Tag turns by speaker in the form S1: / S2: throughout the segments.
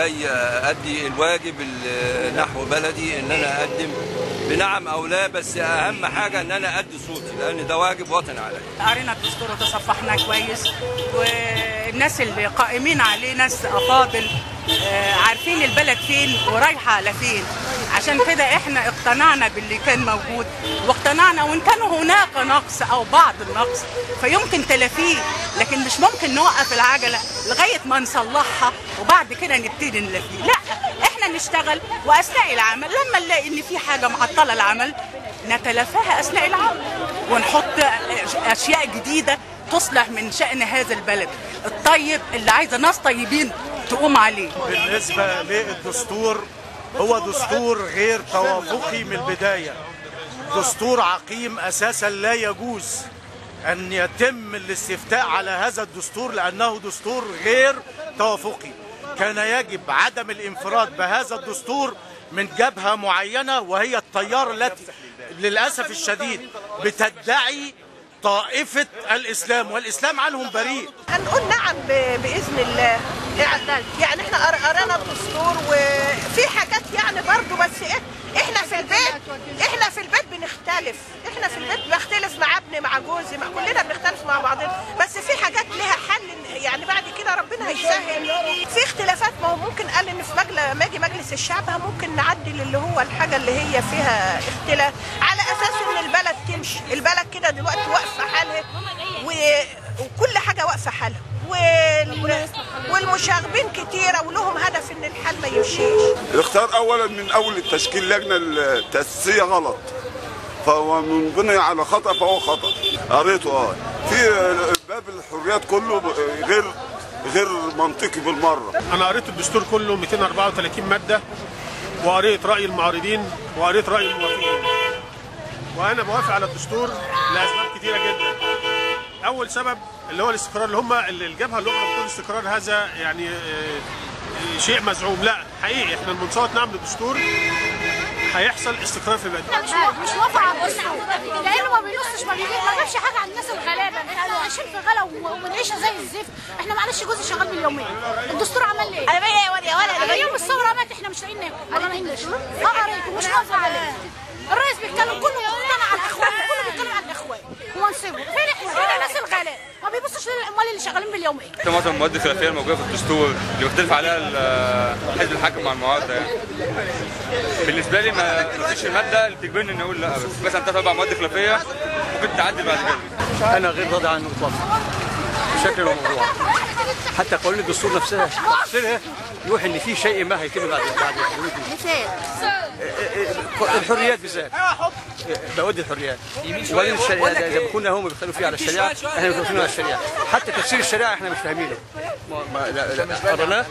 S1: جاي أدي الواجب نحو بلدي، إن أنا أقدم بنعم أو لا، بس أهم حاجة إن أنا أدي صوتي، لأن ده واجب وطني عليا.
S2: قرينا الدستور وتصفحناه كويس، والناس اللي قائمين عليه ناس أفاضل عارفين البلد فين ورايحة على فين. عشان كده احنا اقتنعنا باللي كان موجود، واقتنعنا وان كان هناك نقص او بعض النقص فيمكن تلافيه، لكن مش ممكن نوقف العجله لغايه ما نصلحها وبعد كده نبتدي نلافيه. لا، احنا نشتغل واثناء العمل لما نلاقي ان في حاجه معطله العمل نتلافاها اثناء العمل، ونحط اشياء جديده تصلح من شأن هذا البلد الطيب اللي عايزه ناس طيبين تقوم عليه.
S3: بالنسبه للدستور، هو دستور غير توافقي من البداية، دستور عقيم أساسا، لا يجوز أن يتم الاستفتاء على هذا الدستور لأنه دستور غير توافقي. كان يجب عدم الانفراد بهذا الدستور من جبهة معينة، وهي التيار التي للأسف الشديد بتدعي طائفة الإسلام، والإسلام عنهم بريء.
S4: هنقول نعم بإذن الله. يعني احنا قرانا الدستور وفي حاجات يعني برضو، بس احنا في البيت بنختلف، احنا في البيت بختلف مع ابني مع جوزي كلنا بنختلف مع بعضنا، بس في حاجات لها حل يعني بعد كده ربنا هيسهل. في اختلافات، ما هو ممكن قال ان في ما يجي مجلس الشعب ممكن نعدل اللي هو الحاجه اللي هي فيها اختلاف على اساس ان البلد تمشي. البلد كده دلوقتي واقفه حالها وكل حاجه واقفه حالها، والمشاغبين كتيره ولهم هدف ان الحال ما يمشيش.
S5: الاختيار اولا من اول التشكيل لجنه التاسيسيه غلط، فهو من بني على خطا فهو خطا. قريته في باب الحريات كله غير منطقي بالمره.
S6: انا قريت الدستور كله 234 ماده، وقريت راي المعارضين وقريت راي الموافقين، وانا بوافق على الدستور لاسباب كتيره جدا. اول سبب اللي هو الاستقرار، اللي هم الجبهه اللي هم بتقول الاستقرار هذا يعني شيء مزعوم. لا، حقيقي احنا المنصوت نعمل الدستور هيحصل استقرار في البلد.
S7: احنا مش موافقه على الدستور لانه ما بينصش، ما جابش حاجه على الناس الغلابه. احنا عايشين في غلا وبنعيش زي الزفت. احنا معلش جوزي شغال باليومين، الدستور عمل لي ايه؟ انا يوم الثوره مات، احنا مش لاقيين ناكل ولا لاقيين نشرب. قريت ومش موافقه عليه. الرئيس بيتكلم كله مقتنع على الاخوان، كله بيتكلم على الاخوان ونسيبه. فين احنا؟ فين الناس الغلابه؟ ما بيبصش للاموال اللي شغالين باليومين.
S8: في معظم المواد الخلافيه الموجوده في الدستور اللي بيختلف عليها الحزب الحاكم مع المعارضه يعني. بالنسبه لي ما فيش الماده اللي بتجبرني اني اقول لا، بس مثلا 3 4 مواد خلافيه ممكن تعدل بعد كده.
S9: انا غير راضي عنه اطلاقا بشكل وموضوع. حتى قوانين الدستور نفسها تفسيرها يوحي ان في شيء ما هيتم بعد الحريات بالذات، بودي الحريات وبعدين الشريعه. اذا كنا هم بيختلفوا فيها على الشريعه، احنا بنختلفوا على الشريعه. حتى تفسير الشريعه احنا مش فاهمينه، قرناه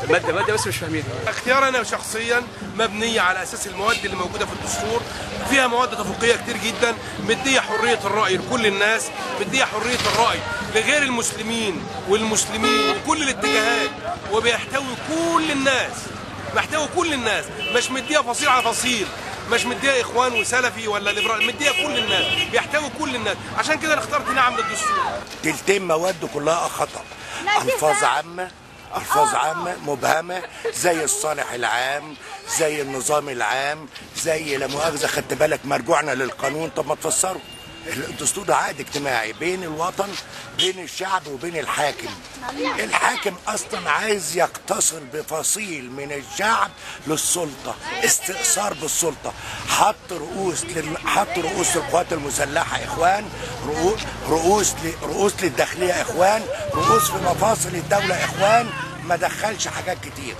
S9: ماده بس مش فاهمينه.
S10: اختيارنا شخصيا مبنيه على اساس المواد اللي موجوده في الدستور، فيها مواد تفوقيه كتير جدا، مديه حريه الراي لكل الناس، مديه حريه الراي لغير المسلمين والمسلمين وكل الاتجاهات، وبيحتوي كل الناس، بيحتوي كل الناس، مش مديه فصيل على فصيل، مش مديه اخوان وسلفي ولا ليبرال، مديه كل الناس، بيحتوي كل الناس. عشان كده انا اخترت نعم للدستور.
S11: تلتين مواد كلها خطأ، ألفاظ عامة مبهمة، زي الصالح العام، زي النظام العام، زي لا مؤاخذة خدت بالك مرجوعنا للقانون. طب ما تفسروا. الدستور ده عقد اجتماعي بين الوطن، بين الشعب وبين الحاكم. الحاكم اصلا عايز يقتصر بفصيل من الشعب للسلطه، استئثار بالسلطه. حط رؤوس للقوات المسلحه اخوان، رؤوس للداخليه اخوان، رؤوس في مفاصل الدوله اخوان. ما دخلش حاجات كتير.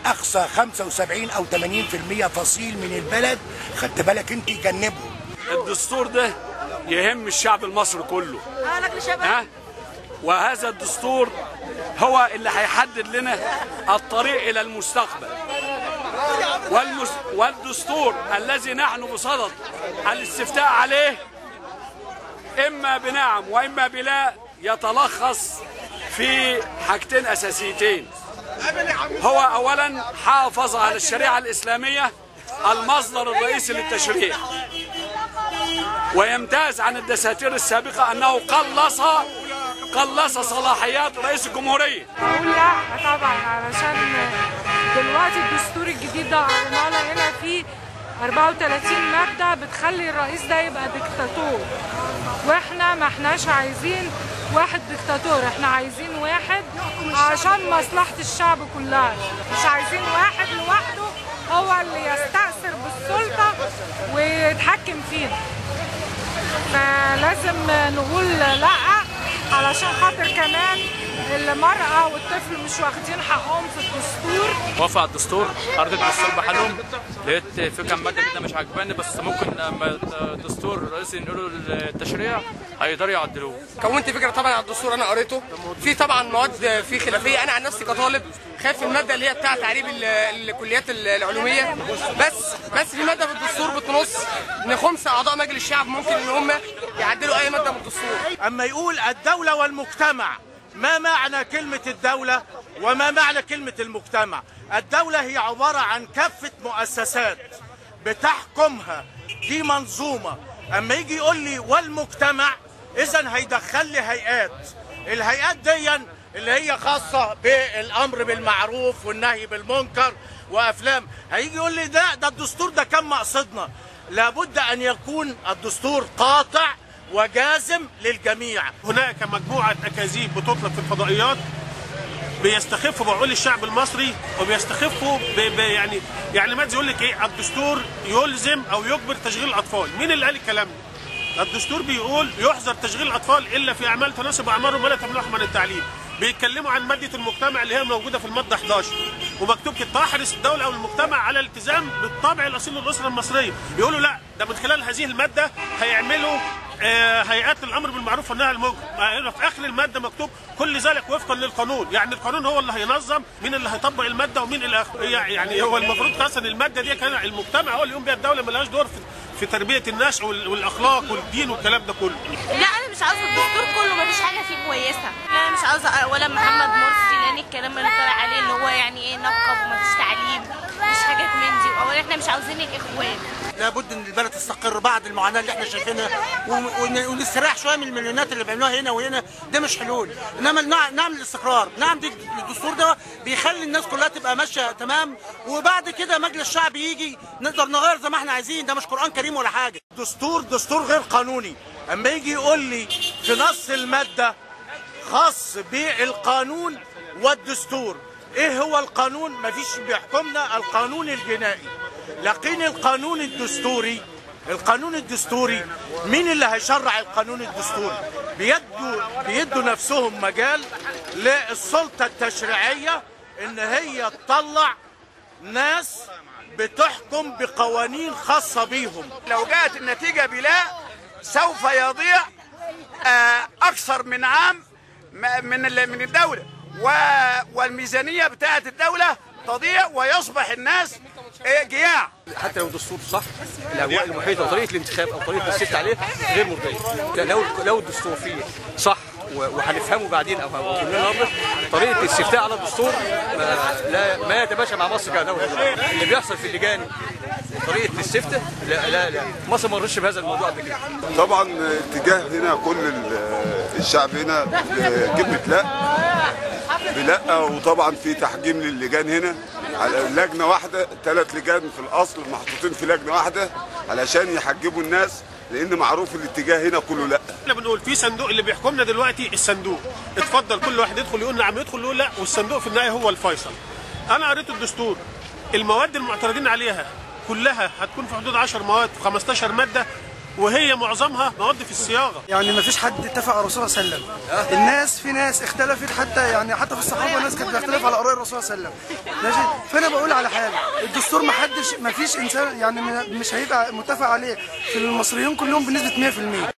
S11: اقصى 75 او 80% فصيل من البلد، خدت بالك انت، يجنبهم.
S12: الدستور ده يهم الشعب المصري كله، وهذا الدستور هو اللي هيحدد لنا الطريق إلى المستقبل. والدستور الذي نحن بصدد الاستفتاء عليه إما بنعم وإما بلا يتلخص في حاجتين أساسيتين. هو أولا حافظ على الشريعة الإسلامية المصدر الرئيسي للتشريع، ويمتاز عن الدساتير السابقة أنه قلص قلص صلاحيات رئيس الجمهوريه.
S13: اقول لا طبعا، علشان دلوقتي الدستور الجديد ده قريناه هنا فيه 34 ماده بتخلي الرئيس ده يبقى ديكتاتور، واحنا ما احناش عايزين واحد ديكتاتور، احنا عايزين واحد عشان مصلحه الشعب كلها، مش عايزين واحد لوحده هو اللي يستأثر بالسلطه ويتحكم فينا. فلازم نقول لا، علشان خاطر كمان المرأة والطفل مش واخدين حقهم في الدستور.
S14: وافق على الدستور، قريت الدستور بحالهم، لقيت في كام ماده كده مش عجباني، بس ممكن لما الدستور الرئيسي ينقلوا التشريع هيقدروا يعدلوه.
S15: كونت فكره طبعا على الدستور، انا قريته، في طبعا مواد في خلافيه، انا عن نفسي كطالب خايف الماده اللي هي بتاع تعريب الكليات العلوميه، بس في ماده في الدستور بتنص ان 5 اعضاء مجلس الشعب ممكن ان هم يعدلوا اي ماده من الدستور.
S3: اما يقول الدوله والمجتمع، ما معنى كلمة الدولة وما معنى كلمة المجتمع؟ الدولة هي عبارة عن كافة مؤسسات بتحكمها، دي منظومة. أما يجي يقول لي والمجتمع، إذن هيدخل لي هيئات، الهيئات دي اللي هي خاصة بالأمر بالمعروف والنهي بالمنكر وأفلام، هيجي يقول لي ده الدستور ده كان مقصدنا. لابد أن يكون الدستور قاطع وجازم للجميع.
S6: هناك مجموعة أكاذيب بتطلق في الفضائيات بيستخفوا بعقول الشعب المصري، وبيستخفوا يعني ما يقول لك ايه، الدستور يلزم او يجبر تشغيل الاطفال. مين اللي قال الكلام ده؟ الدستور بيقول يحظر تشغيل الاطفال الا في اعمال تناسب اعمارهم ولا تمنعهم عن التعليم. بيتكلموا عن ماده المجتمع اللي هي موجوده في الماده 11، ومكتوب كده تحرص الدوله او المجتمع على الالتزام بالطابع الاصيل للاسره المصريه. يقولوا لا، ده من خلال هذه الماده هيعملوا هيئات الامر بالمعروف والنهي عن المنكر. في اخر الماده مكتوب كل ذلك وفقا للقانون، يعني القانون هو اللي هينظم مين اللي هيطبق الماده ومين اللي يعني هو المفروض اصلا الماده دي كان المجتمع هو اللي يقوم بيها، الدوله مالهاش دور في تربيه الناس والاخلاق والدين والكلام ده كله.
S16: لا انا مش عاوزه الدستور كله، مفيش حاجه فيه كويسه. انا مش عاوزه ولا محمد مرسي، لان الكلام اللي طالع عليه اللي هو يعني ايه نقب ومفيش تعليم، مش حاجات من دي، اولا احنا مش عاوزين الاخوان.
S17: لابد ان البلد تستقر بعد المعاناه اللي احنا شايفينها، ونستريح شويه من المليونات اللي بيعملوها هنا وهنا، ده مش حلول. انما نعمل الاستقرار، الدستور ده بيخلي الناس كلها تبقى ماشيه تمام، وبعد كده مجلس الشعب يجي نقدر نغير زي ما احنا عايزين. ده مش قرآن كريم ولا حاجه.
S3: دستور غير قانوني. اما يجي يقول لي في نص الماده خاص بالقانون والدستور، ايه هو القانون؟ مفيش بيحكمنا القانون الجنائي، لكن القانون الدستوري مين اللي هيشرع القانون الدستوري؟ بيدوا نفسهم مجال للسلطة التشريعية ان هي تطلع ناس بتحكم بقوانين خاصة بيهم.
S12: لو جاءت النتيجة بلا، سوف يضيع أكثر من عام من الدولة، والميزانية بتاعت الدولة تضيع ويصبح الناس جياع.
S9: حتى لو الدستور صح، الاجواء المحيطه وطريقه الانتخاب او طريقه التسيير عليه غير مرضيه. لو الدستور فيه صح وهنفهمه بعدين او النهارده، طريقه الاستفتاء على الدستور ما يتماشى مع مصر كدوله. اللي بيحصل في اللجان طريقه الاستفتاء لا مصر ما مرتش بهذا الموضوع قبل كده.
S5: طبعا اتجاه هنا كل الشعب هنا كلمه لا، وطبعا في تحجيم للجان هنا على لجنه واحده، 3 لجان في الاصل محطوطين في لجنه واحده علشان يحجبوا الناس، لان معروف الاتجاه هنا كله لا.
S6: احنا بنقول في صندوق اللي بيحكمنا دلوقتي، الصندوق اتفضل كل واحد يدخل يقول نعم، يدخل يقول لا، والصندوق في النهايه هو الفيصل. انا قريت الدستور، المواد المعترضين عليها كلها هتكون في حدود 10 مواد في 15 ماده، وهي معظمها مواد في الصياغه.
S18: يعني ما فيش حد اتفق على الرسول صلى الله عليه وسلم. الناس في ناس اختلفت، حتى في الصحابه ناس كانت بتختلف على اراء الرسول صلى الله عليه وسلم. ماشي، فانا بقول على حاجه، الدستور ما فيش انسان يعني مش هيبقى متفق عليه في المصريين كلهم بنسبه 100%.